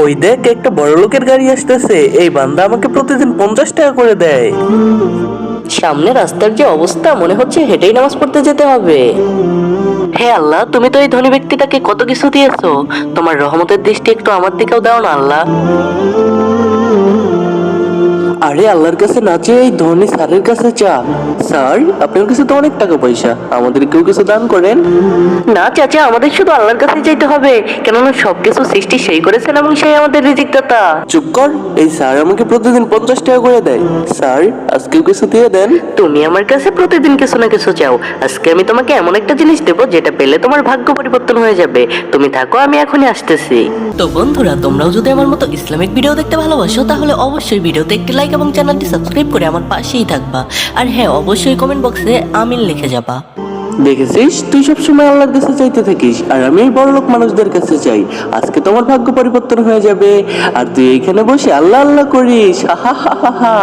ওই দেখ, একটা বড় লোকের গাড়ি আসতেছে। এই বান্দা আমাকে প্রতিদিন 50 টাকা করে দেয়। সামনে রাস্তার যে অবস্থা, মনে হচ্ছে হেঁটেই নামাজ পড়তে যেতে হবে। হে আল্লাহ, তুমি তো এই ধনী ব্যক্তিটাকে কত কিছু দিয়েছো, তোমার রহমতের দৃষ্টি একটু আমার দিকেও দাও না আল্লাহ। আরে আল্লাহর কাছে না চেয়ে এই ধনী স্যারের কাছে চা। স্যার, আপনার কাছে তো অনেক টাকা পয়সা, আমাদেরকেও কিছু দান করেন। না চাচা, আমাদের শুধু আল্লাহর কাছে যেতে হবে, কেননা সবকিছু সৃষ্টি সেই করেছেন এবং সেই আমাদের রিজিক দাতা। চুপ কর, এই স্যার আমাকে প্রতিদিন 50 টাকা করে দেয়। স্যার, আজকেও কিছু দিয়ে দেন। তুমি আমার কাছে প্রতিদিন কিছু না কিছু চাও, আজকে আমি তোমাকে এমন একটা জিনিস দেবো যেটা পেলে তোমার ভাগ্য পরিবর্তন হয়ে যাবে। তুমি থাকো, আমি এখনই আসতেছি। তো বন্ধুরা, তোমরাও যদি আমার মতো ইসলামিক ভিডিও দেখতে ভালোবাসো, তাহলে অবশ্যই ভিডিওতে একটি লাইক এবং চ্যানেলটি সাবস্ক্রাইব করে আমার পাশেই থাকবা। আর হ্যাঁ, অবশ্যই কমেন্ট বক্সে আমিন লিখে যাবা। দেখেছিস, তুই সবসময় আল্লাহর কাছে চাইতে থাকিস, আর আমি এই বড় লোক মানুষদের কাছে চাই। আজকে তোমার ভাগ্য পরিবর্তন হয়ে যাবে, আর তুই এইখানে বসে আল্লাহ আল্লাহ করিস। হা হা হা হা।